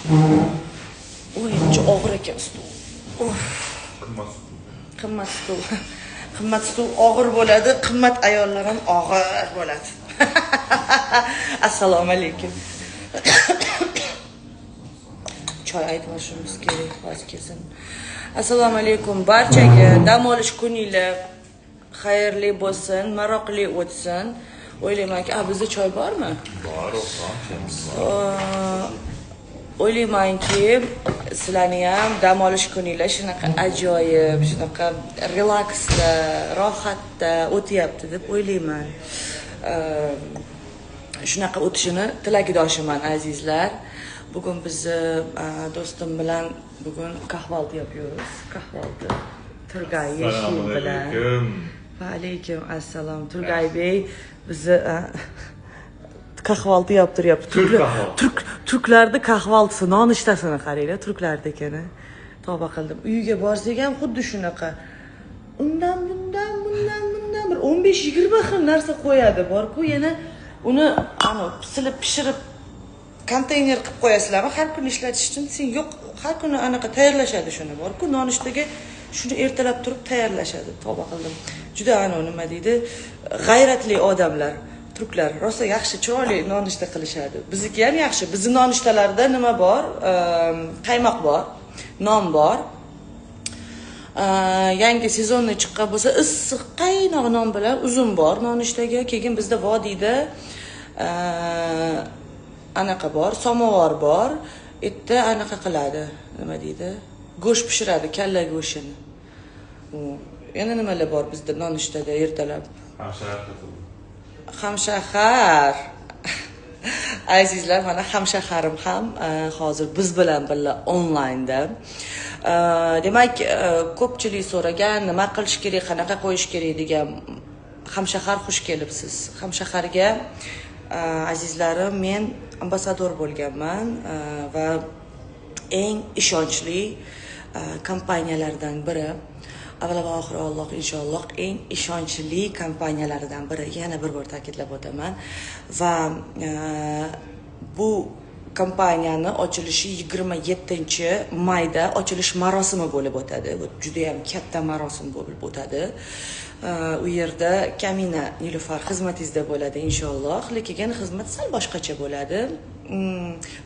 Oy, og'ir ekan stul. Qimmat stul. Qimmat stul og'ir bo'ladi, qimmat ayollar ham og'ir bo'ladi. Assalomu alaykum. Choy aytmoqchimiz kerak, hozir kelsin. Assalomu alaykum barchaga. Dam olish kuningiz xayrli bo'lsin, maroqli o'tsin. O'ylaymanki, bizda choy bormi? Bor, O'ylaymanki, sizlarni ham dam olish kuningiz shunaqa ajoyib, shunaqa relaksda, rohatda o'tyapti deb o'ylayman. Shunaqa o'tishini tilakdoshiman azizlar. Bugun biz do'stim bilan bugun qahvalti yapıyoruz. Qahvalti Turgay Yeshil bilan. Va alaykum assalom. Turgay bey bizni qahvalti yaptiryapti. Turklarda qahvaltisi, nonushtasini qaranglar, turklardekini. Tavba qildim. Uyiga borsak ham xuddi shunaqa. Undan bir 15-20 xil narsa qo'yadi, bor-ku, yana uni silib pishirib konteyner qilib qo'yasizlarmi har kuni ishlatish uchun? Sen yo'q, har kuni anaqa tayyorlashadi shuni, bor-ku, nonushtaga shuni ertalab turib tayyorlashadi. Tavba qildim. Juda nima deydi, g'ayratli odamlar. Turklar rosa yaxshi chiroyli nonushta qilishadi. Bizniki ham yaxshi. Bizning nonushtalarda nima bor? Qaymoq bor, non bor. Yangi sezonni chiqqan bo'lsa, issiq qaynoq non bilan uzum bor nonushtaga. Keyin bizda vodiyda anaqa bor, samovar bor. Erta anaqa qiladi, nima deydi? Go'sht pishiradi, kalla go'shtini. Yana nimalar bor bizda nonushtada ertalab? Hamshahar. Azizlar, mana hamshaharim ham hozir biz bilan birga onlaynda. Demak, ko'pchilik so'ragan, nima qilish kerak, qanaqa qo'yish kerak degan. Hamshahar xush kelibsiz. Hamshaharga azizlarim, men ambasador bo'lganman va eng ishonchli kompaniyalardan biri. Avvalo va oxiri Alloh inshaalloh eng ishonchli kompaniyalardan biri. Yana bir bor ta'kidlab o'taman. Va bu kompaniyani ochilishi 27-mayda ochilish marosimi bo'lib o'tadi. Bu juda ham katta marosim bo'lib o'tadi. U yerda Kamina Nilufar xizmatingizda bo'ladi inshaalloh. Lekin xizmat sal boshqacha bo'ladi.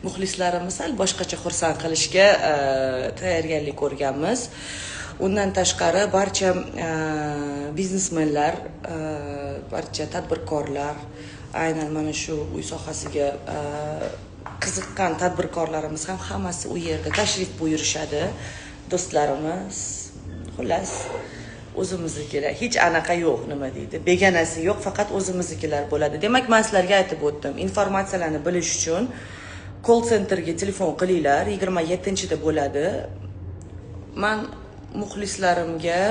Muxlislarimiz sal boshqacha xursand qilishga tayyorgarlik ko'rganmiz. Undan tashqari barcha biznesmenlar, barcha tadbirkorlar, aynan mana shu uy sohasiga qiziqqan tadbirkorlarimiz ham hammasi u yerda tashrif buyurishadi. Do'stlarimiz, xullas o'zimiznikilar, hech anaqa yo'q, nima deydi, begonasi yo'q, faqat o'zimiznikilar bo'ladi. Demak, men sizlarga aytib o'tdim, informatsiyalarni bilish uchun call centerga telefon qilinglar, 27-da bo'ladi. Men muxlislarimga,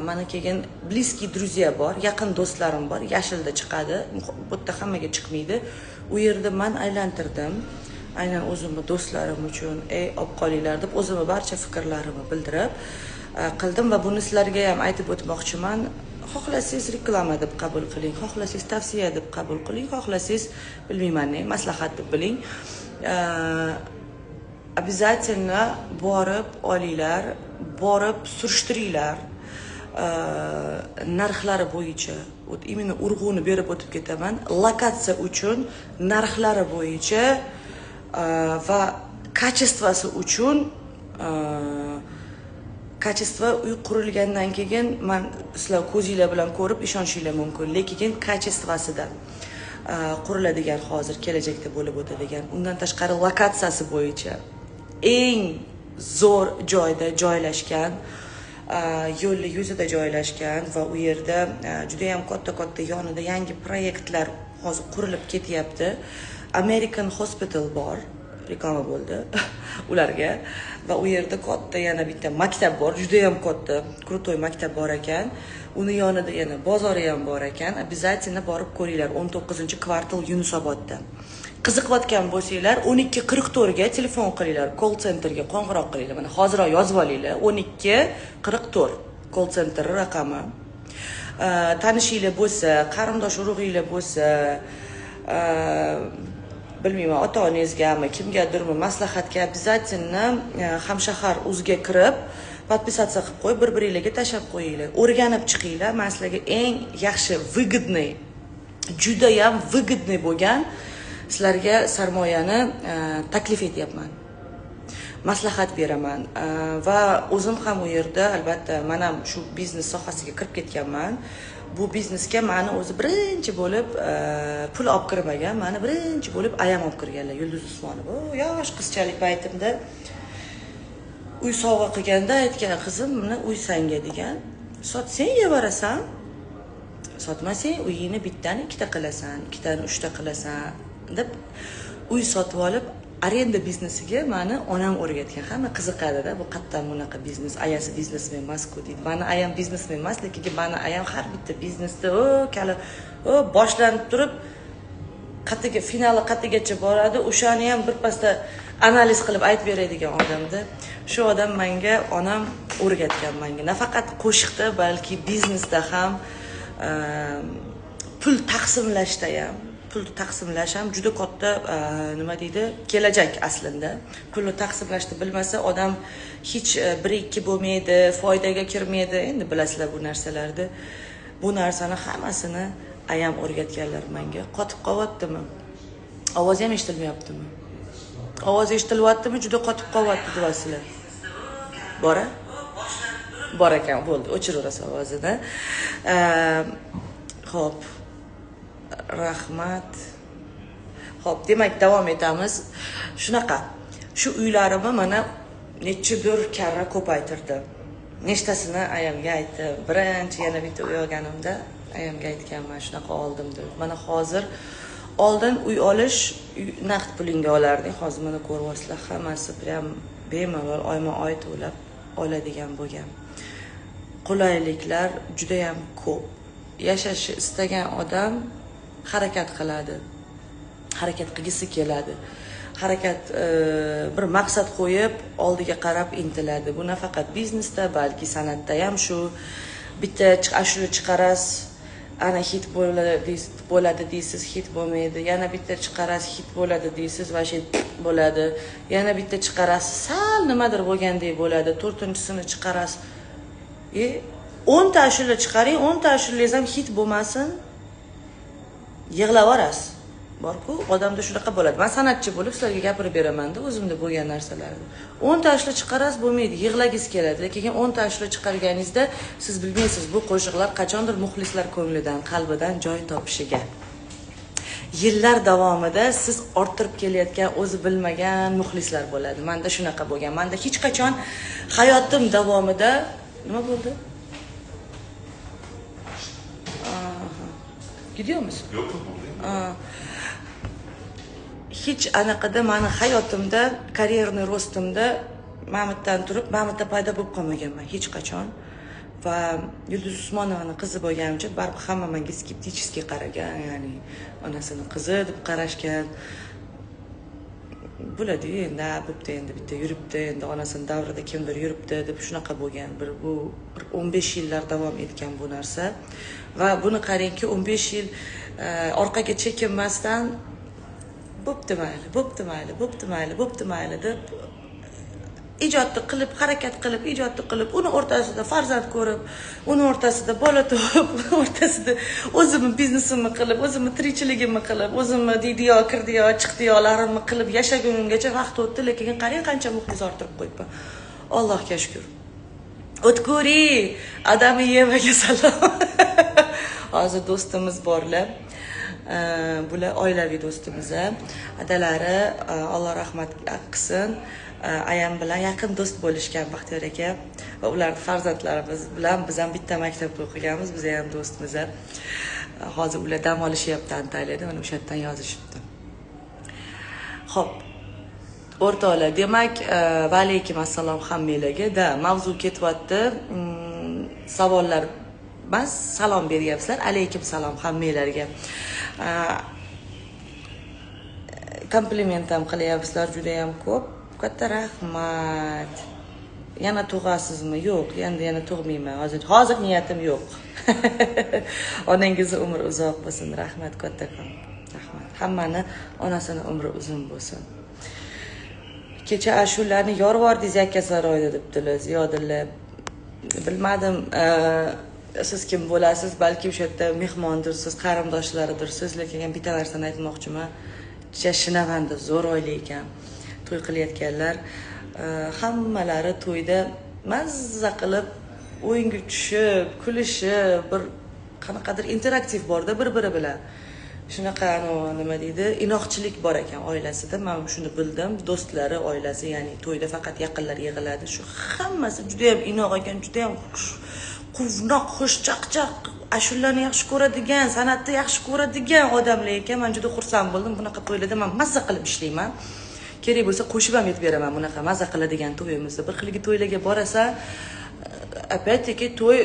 mana keyin bliski druziya bor, yaqin do'stlarim bor, Yashilda chiqadi, bu yerda hammaga chiqmaydi. U yerda men aylantirdim. Aynan o'zimni do'stlarim uchun, olib qolinglar deb o'zimni barcha fikrlarimni bildirib qildim va buni sizlarga ham aytib o'tmoqchiman. Xohlasangiz reklama deb qabul qiling, xohlasangiz tavsiya deb qabul qiling, xohlasangiz bilmayman, maslahat deb biling. Обязательно borib olinglar, borib surishtiringlar. Narxlari bo'yicha, именно urg'uni berib o'tib ketaman. Lokatsiya uchun narxlari bo'yicha va kачествоsi uchun kачество uy qurilgandan keyin men sizlar ko'zinglar bilan ko'rib ishonishinglar mumkin, lekin kачествосida quriladigan hozir kelajakda bo'lib o'tadigan. Undan tashqari lokatsiyasi bo'yicha eng zo'r joyda joylashgan, yo'lning yuzida joylashgan va u yerda juda ham katta yonida yangi proyektlar hozir qurilib ketyapti. American Hospital bor, reklama bo'ldi ularga va u yerda katta yana bitta maktab bor, juda ham katta, krutoy maktab bor ekan. Uni yonida yana bozori ham bor ekan. Обязательно borib ko'ringlar, 19-kvartal Yunusobodda. Qiziqayotgan bo'lsanglar 1244 ga telefon qilinglar, call centerga qo'ng'iroq qilinglar. Mana hozirroq yozib olinglar, 1244 call center raqami. Tanishinglar bo'lsa, qarindosh urug'inglar bo'lsa, bilmayman, ota-onangizgami, kimgadirmi maslahatga обязательно hamshahar uzga kirib, подписаться qilib qo'yib, bir-biringizga tashab qo'yinglar. O'rganib chiqinglar. Men sizlarga eng yaxshi, выгодный, juda ham выгодный bo'lgan sizlarga sarmoyani taklif etyapman. Maslahat beraman va o'zim ham u yerda albatta men ham shu biznes sohasiga kirib ketganman. Bu biznesga meni o'zi birinchi bo'lib pul olib kirmagan, meni birinchi bo'lib ayam olib kirganlar, Yulduz Usmonova. Yosh qizchalik paytimda uy sovg'a qilganda aytgan, qizim, buni uy sanga degan. Sotsang yevarasan, sotmasang uyingni bittani ikkita qilasan, ikkitani uchta qilasan deb uy sotib olib, arenda biznesiga meni onam o'rgatgan. Hamma qiziqadi-da, bu qayerdan bunaqa biznes, ayasi biznesmen emas-ku deydi. Meni ayam biznesmen emas, lekin meni ayam har bitta biznesda boshlanib turib qatiga, finali qatigacha boradi. O'shani ham birpasda analiz qilib aytib beradigan odamda. Shu odam menga onam o'rgatgan menga. Nafaqat qo'shiqda, balki biznesda ham pul taqsimlashda ham, pul taqsimlash ham juda katta nima deydi, kelajak aslida. Pulni taqsimlashni bilmasa odam hech 1-2 bo'lmaydi, foydaga kirmaydi. Endi bilasizlar bu narsalarni. Bu narsani hammasini ayam o'rgatganlar menga. Qotib qolyaptimi? Ovoz ham eshitilmayaptimi? Ovoz eshitilyaptimi? Juda qotib qolyapti deyapsizlar. Bora? Bor ekan, bo'ldi. O'chiraverasiz ovozini. Xo'p. Rahmat. Xo'p, demak davom etamiz. Shunaqa. Shu uylarimni mana nechidir karra ko'paytirdim. Nechtasini ayamga aytdim. Birinchi yana bitta uy olganimda ayamga aytganman, shunaqa oldim deb. Mana hozir oldin uy olish naqd pulingga olarding. Hozir mana ko'ryapsizlar, hammasi ham bemalol oyma-oy to'lab oladigan bo'lgan. Qulayliklar juda ham ko'p. Yashashni istagan odam harakat qiladi. Harakat qilgisi keladi. Harakat bir maqsad qo'yib, oldiga qarab intiladi. Bu nafaqat biznesda, balki san'atda ham shu. Bitta ashula chiqarasiz, ana hit bo'ladi deysiz, hit bo'lmaydi. Yana bitta chiqarasiz, hit bo'ladi deysiz, va shu bo'ladi. Yana bitta chiqarasiz, sal nimadir bo'lgandek bo'ladi. 4-chisini chiqarasiz. 10 ta ashula chiqaring, 10 ta ashulangiz ham hit bo'lmasin, yig'lavorasiz. Bor-ku, odamda shunaqa bo'ladi. Men san'atchi bo'lib sizlarga gapirib beraman-da, o'zimda bo'lgan narsalarni. 10 ta ashula chiqarasiz, bo'lmaydi, yig'lagingiz keladi. Lekin 10 ta ashula chiqarganingizda siz bilmaysiz, bu qo'shiqlar qachondir muxlislar ko'nglidan, qalbidan joy topishiga. Yillar davomida siz orttirib kelayotgan, o'zi bilmagan muxlislar bo'ladi. Menda shunaqa bo'lgan. Menda hech qachon hayotim davomida nima bo'ldi? Gidiyormiz? Yo'q, hech anaqada meni hayotimda, karyerniy rostimda Mamitdan turib, Mamitda paydo bo'lib qolmaganman hech qachon. Va Yulduz Usmonovani qizi bo'lganimcha baribir hamma menga skeptически qaragan, ya'ni onasini qizi deb qarashgan. Bo'ladi-yu, endi bo'pti, endi bitta yuribdi, endi onasini davrida kimdir yuribdi deb shunaqa bo'lgan. Bu 15 yillar davom etgan bu narsa. Va buni qarangki, 15 yil orqaga chekinmasdan bo'pti mayli deb ijodni qilib, harakat qilib, ijodni qilib, uni o'rtasida farzand ko'rib, uni o'rtasida bola tug'ib, uni o'rtasida o'zimni biznesimni qilib, o'zimni tirikchiligimni qilib, o'zimni deydiyo, kirdiyo, chiqdiyolarimni qilib yashagunimgacha vaqt o'tdi, lekin qarang qancha muxlis orttirib qo'yibman. Allohga shukr. O'tkuri, Adamiyevaga salom. Hozir do'stimiz borlar. Bular oilaviy do'stimiz. Adalari Alloh rahmat qilsin. Ayam bilan yaqin do'st bo'lishgan Baxtiyor aka va ularning farzandlarimiz bilan biz ham bitta maktabda o'qiganmiz, biz ham do'stmiz. Hozir ular dam olishyapti Antaliyada, mana o'sha yerdan yozishibdi. Xo'p. O'rtoqlar, demak, va alaykum assalom hammanglarga. Mavzu ketyapti. Savollar emas, salom beryapsizlar. Alaykum salom hammanglarga. Kompliment ham qilyapsizlar juda ham ko'p. Katta rahmat. Yana tug'asizmi? Yo'q, endi yana tug'mayman. Hozir niyatim yo'q. Onangizning umri uzoq bo'lsin. Rahmat kattakon. Rahmat. Hammani onasini umri uzun bo'lsin. Kecha ashullarni yorvordingiz Yakkasaroyda debdilar, Ziyodilla. Bilmadim, siz kim bo'lasiz? Balki o'sha yerda mehmondirsiz, qarindoshlaridirsiz, lekin men bitta narsani aytmoqchiman. Shinavanda zo'r oila ekan. To'y qilayotganlar, hammalari to'yda mazza qilib, o'yinga tushib, kulishib, bir qanaqadir interaktiv borda bir-biri bilan. Shunaqa nima deydi, inoqchilik bor ekan oilasida. Men shuni bildim. Do'stlari, oilasi, ya'ni to'yda faqat yaqinlar yig'iladi. Shu hammasi juda ham inoq ekan, juda ham quvnoq, xushchaqchaq, ashullarni yaxshi ko'radigan, san'atni yaxshi ko'radigan odamlar ekan. Men juda xursand bo'ldim. Bunaqa to'ylarda men mazza qilib ishlayman. Kerak bo'lsa qo'shib ham aytib beraman bunaqa mazza qiladigan to'yimizda. Bir xilgi to'ylarga borasan, опять-таки to'y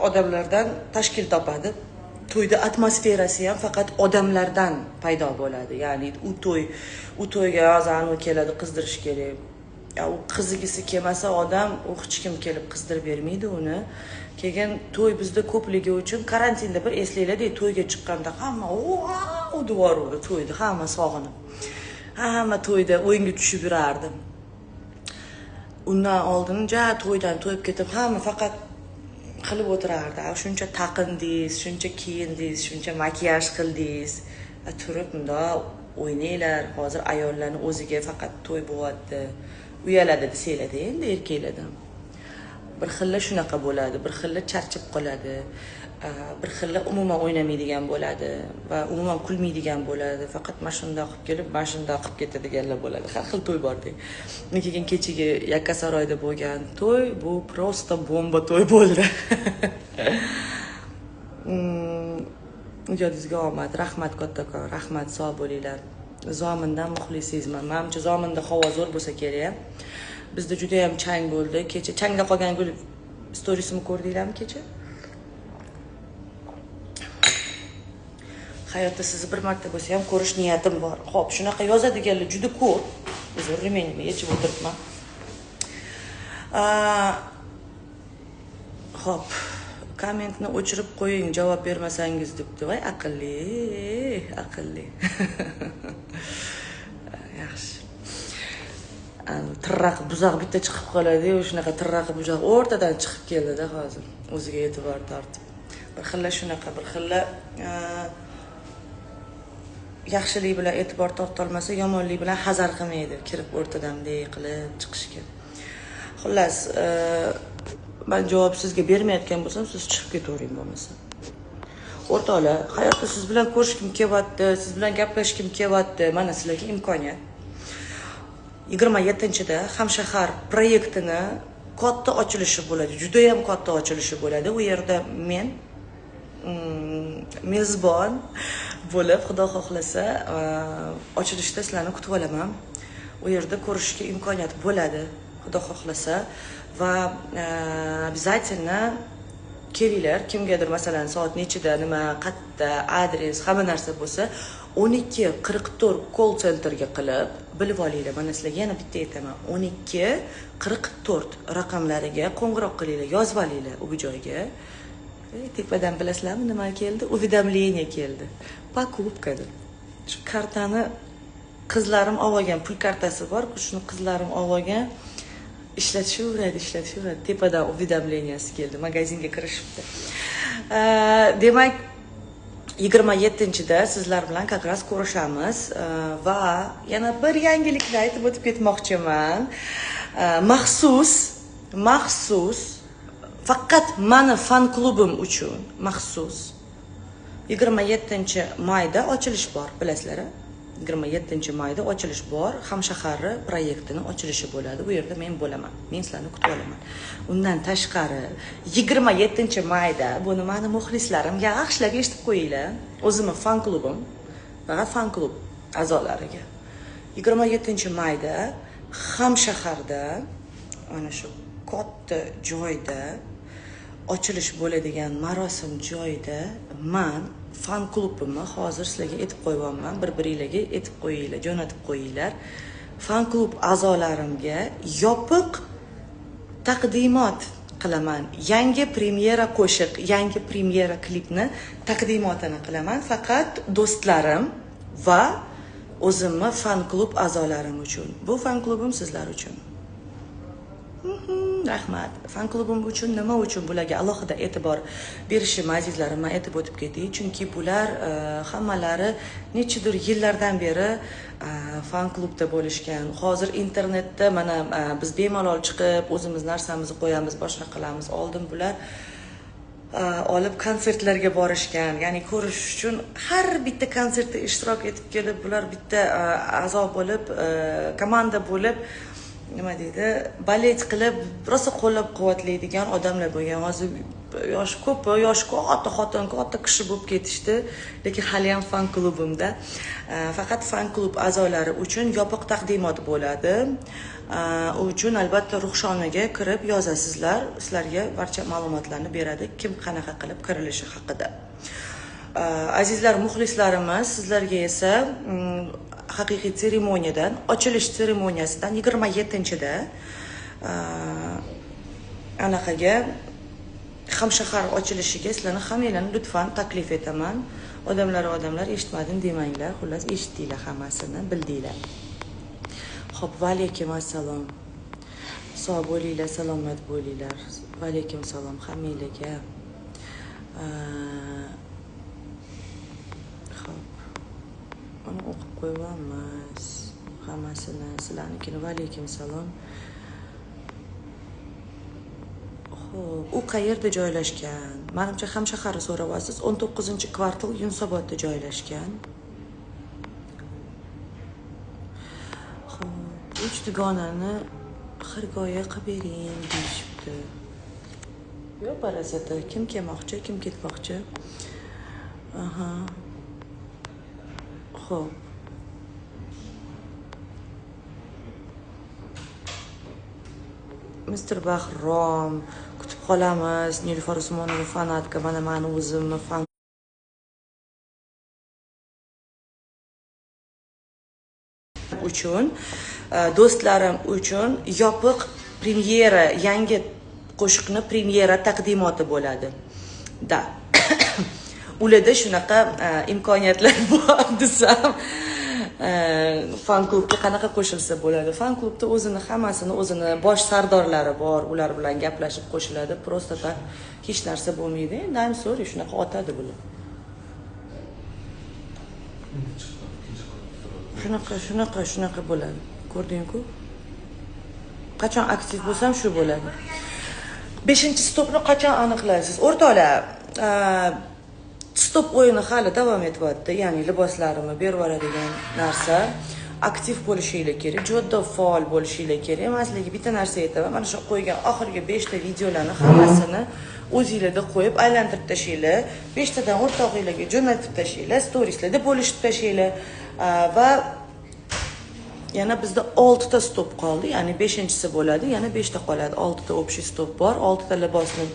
odamlardan tashkil topadi. To'yda atmosferasi ham faqat odamlardan paydo bo'ladi. Ya'ni u to'yga azanu keladi, qizdirish kerak. U qizigisi kelmasa odam, u hech kim kelib qizdirib bermaydi uni. Keyin to'y bizda ko'pligi uchun karantinda bir eslaylar-da, to'yga chiqqanda hamma u devor urdi to'yda, hamma sog'inib. Hamma to'yda o'yinga tushib yurardi. Undan oldin to'ydan to'yib ketib, hamma faqat qilib o'tirardi. Shuncha taqindingiz, shuncha kiyindingiz, shuncha makiyaj qildingiz. Turib bunda o'ynaylar. Hozir ayollarning o'ziga faqat to'y bo'lyapti. Uyaladi desanglar-da endi erkaklardan. Bir xilla shunaqa bo'ladi, bir xilla charchib qoladi. Bir xilla umuman o'ynamaydigan bo'ladi va umuman kulmaydigan bo'ladi. Faqat mashinada qilib kelib, mashinada qilib ketadiganlar bo'ladi. Har xil to'y bor-da. Lekin kechagi Yakkasaroyda bo'lgan to'y bu prosta bomba to'y bo'ldi. Ijodingizga omad, rahmat kattakon, rahmat, sog' bo'linglar. Zomindan muxlisizman. Menimcha Zominda havo zo'r bo'lsa kerak. Bizda juda ham chang bo'ldi. Kecha changda qolgan gul storiesini ko'rdinglarmi kecha? Hayotda sizni bir marta bo'lsa ham ko'rish niyatim bor. Xo'p, shunaqa yozadiganlar juda ko'p. O'zim remenimni yechib o'tiribman. Xo'p, kommentni o'chirib qo'ying, javob bermasangiz debdi. Voy, aqlli. Yaxshi. Tirraq buzoq bitta chiqib qoladi, shunaqa tirraq buzoq o'rtadan chiqib keldi-da hozir. O'ziga e'tibor tortib. Bir xilla shunaqa, bir xilla yaxshilik bilan e'tibor torta olmasa, yomonlik bilan hazar qilmaydi, kirib o'rtadan qilib chiqishga. Xullas, men javob sizga bermayotgan bo'lsam, siz chiqib ketavering bo'lmasa. O'rtoqlar, hayotda siz bilan ko'rishkim kelyapti, siz bilan gaplashishkim kelyapti. Mana sizlarga imkoniyat. 27-da Hamshahar proyektini katta ochilishi bo'ladi. Juda ham katta ochilishi bo'ladi. U yerda men mezbon bo'lib, Xudo xohlasa, ochilishda sizlarni kutib olaman. U yerda ko'rishga imkoniyat bo'ladi, Xudo xohlasa, va обязательно kelinglar. Kimgadir masalan soat nechida, nima, qayerda, adres, hamma narsa bo'lsa, 12:44 call centerga qilib bilib olinglar. Mana sizlarga yana bitta aytaman. 12:44 raqamlariga qo'ng'iroq qilinglar, yozib olinglar u joyga. Tepadan bilasizlarmi nima keldi? Уведомление keldi. Покупкаdir. Shu kartani qizlarim olgan, pul kartasi bor, shuni qizlarim olgan. Ishlatishaveradi. Tepadan уведомленияsi keldi, magazinga kirishibdi. Demak, 27-da sizlar bilan как раз ko'rishamiz va yana bir yangilikni aytib o'tib ketmoqchiman. Maxsus faqat mani fan klubim uchun maxsus 27-mayda ochilish bor, bilasizlar. 27-mayda ochilish bor. Hamshahari proyektini ochilishi bo'ladi. Bu yerda men bo'laman. Men sizlarni kutib olaman. Undan tashqari 27-mayda buni meni muxlislarim yaxshilab eshitib qo'yinglar. O'zimning fan klubim va fan klub a'zolariga 27-mayda Hamshaharda ana shu katta joyda ochilish bo'ladigan marosim joyida men fan klubimni hozir sizlarga aytib qo'yibman. Bir-biringlarga aytib qo'yinglar, jo'natib qo'yinglar. Fan klub a'zolarimga yopiq taqdimot qilaman. Yangi premyera qo'shiq, yangi premyera klipni taqdimotini qilaman faqat do'stlarim va o'zimni fan klub a'zolarim uchun. Bu fan klubim sizlar uchun. Rahmat. Fan klubim uchun nima uchun bularga alohida e'tibor berishim azizlarim, men aytib o'tib ketay. Chunki bular hammalari nechidir yillardan beri fan klubda bo'lishgan. Hozir internetda mana biz bemalol chiqib, o'zimiz narsamizni qo'yamiz, boshqa qilamiz. Oldin bular olib konsertlarga borishgan. Ya'ni ko'rish uchun har bitta konsertda ishtirok etib kelib, bular bitta a'zo bo'lib, komanda bo'lib nima deydi, balet qilib, rosa qo'llab-quvvatlaydigan odamlar bo'lgan. Hozir yosh ko'p, yosh katta xotin, katta kishi bo'lib ketishdi, lekin hali ham fan klubimda. Faqat fan klub a'zolari uchun yopiq taqdimot bo'ladi. U uchun albatta ruxshonaga kirib yozasizlar, sizlarga barcha ma'lumotlarni beradi, kim qanaqa qilib kirilishi haqida. Azizlar, muxlislarimiz, sizlarga esa haqiqiy seremoniyadan, ochilish seremoniyasidan 27-da anaqaga hamshahar ochilishiga sizlarni hammanglarni lutfan taklif etaman. Odamlar eshitmadim demanglar, xullas eshitdinglar hammasini, bildinglar. Xo'p, va alaykum assalom. Sog' bo'linglar, salomat bo'linglar. Va alaykum salom hammanglarga. Uni o'qib qo'yamiz hammasini, sizlarnikini. Va alaykum salom. Xo'p, u qayerda joylashgan? Menimcha hamshahar so'rayapsiz. 19-kvartal Yunusobodda joylashgan. Xo'p, 3 dugonani xirgoya qilib bering deyishibdi. Yo, parazita, kim kelmoqchi, kim ketmoqchi? Aha. Xo'p. Mr. Bahrom, kutib qolamiz. Nilufar Usmonova fanatka, mana meni o'zimni fan uchun, do'stlarim uchun yopiq premyera, yangi qo'shiqni premyera taqdimoti bo'ladi. Da. Ularda shunaqa imkoniyatlar bor desam, fan klubga qanaqa qo'shilsa bo'ladi? Fan klubda o'zini hammasini, o'zini bosh sardorlari bor, ular bilan gaplashib qo'shiladi. Prosta tak hech narsa bo'lmaydi. Endi I'm sorry, shunaqa otadi bular. Shunaqa bo'ladi. Ko'rdingku? Qachon aktiv bo'lsam shu bo'ladi. 5-stopni qachon aniqlaysiz? O'rtoqlar, stop o'yini hali davom etyapti. Ya'ni liboslarimni berib yuboradigan narsa, aktiv bo'lishinglar kerak, juda faol bo'lishinglar kerak. Emasligi bitta narsa aytaman. Mana shu qo'ygan oxirgi 5 ta videolarni hammasini o'zingizlarda qo'yib aylantirib tashinglar. 5 tadan o'rtog'inglarga jo'natib tashinglar, storieslarda bo'lishib tashinglar va yana bizda 6 ta stop qoldi, ya'ni 5-chisi bo'ladi, yana 5 ta qoladi. 6 ta общий stop bor, 6 ta libosni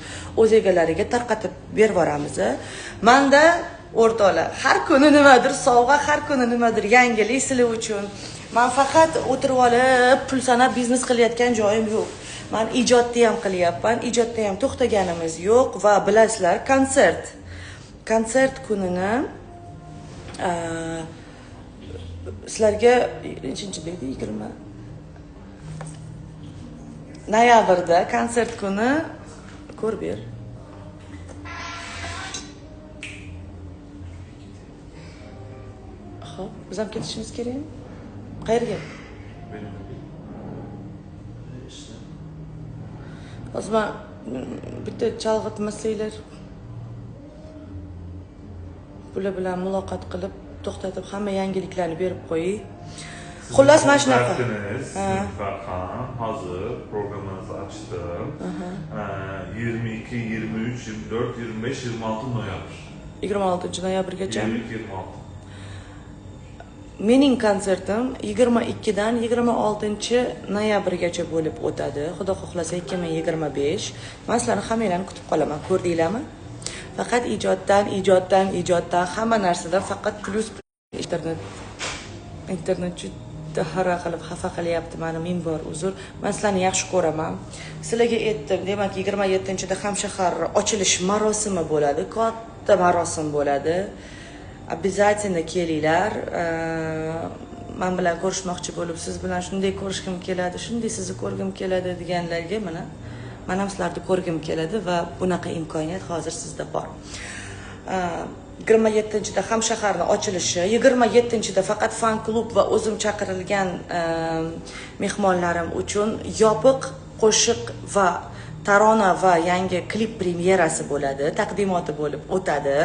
o'z egalariga tarqatib berib boramiz. Menda o'rtoqlar, har kuni nimadir sovg'a, har kuni nimadir yangilik sizlar uchun. Men faqat o'tirib olib, pul sanab biznes qilayotgan joyim yo'q. Men ijodni ham qilyapman, ijodda ham to'xtaganimiz yo'q va bilasizlar, konsert kunini sizlarga nechinchi deydi, 20 noyabrda konsert kuni ko'rib ber. Xo'p, biz ham ketishimiz kerakmi? Qayerga? Hozir bitta chalg'itmasanglar, bular bilan muloqot qilib to'xtatib hamma yangiliklarni berib qo'ying. Xullas mana shunaqa. Farhan hozir programmamizni ochdim. 22, 23, 24, 25, 26 noyabr. 26 noyabrgacha. 26. Mening konsertim 22 dan 26 noyabrgacha bo'lib o'tadi. Xudo xohlasa 2025. Men sizlarni hammanglarni kutib qolaman. Ko'rdinglarmi? Faqat ijoddan hamma narsadan faqat plus internet hara qilib xafa qilyapti meni, ming bor uzr. Men sizlarni yaxshi ko'raman. Sizlarga aytdim, demak 27-da Hamshahar ochilish marosimi bo'ladi, katta marosim bo'ladi. Обязательно kelinglar. Men bilan ko'rishmoqchi bo'lib, siz bilan shunday ko'rishim keladi, shunday sizni ko'rgim keladi deganlarga mana men ham sizlarni ko'rgim keladi va bunaqa imkoniyat hozir sizda bor. 27-da Hamshaharning ochilishi, 27-da faqat fan klub va o'zim chaqirilgan mehmonlarim uchun yopiq qo'shiq va tarona va yangi klip premyerasi bo'ladi, taqdimoti bo'lib o'tadi.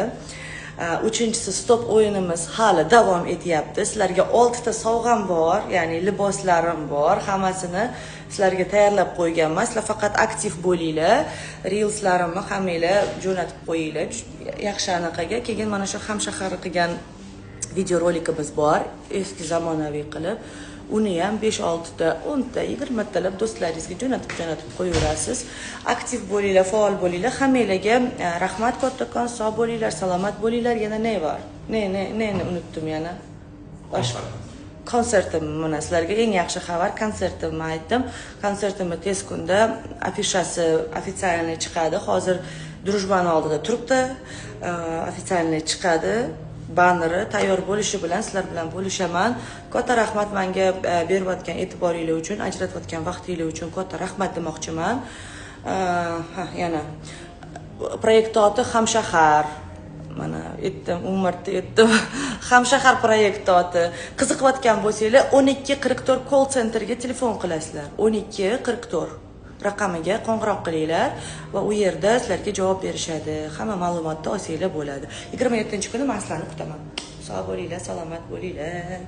Uchinchisi stop o'yinimiz hali davom etyapti. Sizlarga 6 ta sovg'am bor, ya'ni liboslarim bor. Hammasini sizlarga tayyorlab qo'yganman. Sizlar faqat aktiv bo'linglar. Reelslarimni hammanglar jo'natib qo'yinglar. Yaxshi anaqaga. Keyin mana shu Hamshahar qilgan videorolikimiz bor, eski zamonaviy qilib. Uni ham 5-6 ta, 10 ta, 20 talab do'stlaringizga jo'natib qo'yaverasiz. Aktiv bo'linglar, faol bo'linglar. Hammanglarga rahmat kattakon, sog' bo'linglar, salomat bo'linglar. Yana ne bor? Ne unutdim yana. Konsertim mana sizlarga eng yaxshi xabar, konsertimni aytdim. Konsertimni tez kunda afishasi ofitsialniy chiqadi. Hozir Drujbani oldida turibdi. Ofitsialniy chiqadi. Banneri tayyor bo'lishi bilan sizlar bilan bo'lishaman. Katta rahmat menga berayotgan e'tiboringlar uchun, ajratayotgan vaqtinglar uchun katta rahmat demoqchiman. Yana proyektoti Hamshahar. Mana aytdim, umrda aytdim. Hamshahar proyektoti. Qiziqayotgan bo'lsanglar 1244 call centerga telefon qilasizlar. 1244 raqamiga qo'ng'iroq qilinglar va u yerda sizlarga javob berishadi. Hamma ma'lumotni olsanglar bo'ladi. 27-kuni men sizlarni kutaman. Sog' bo'linglar, salomat bo'linglar.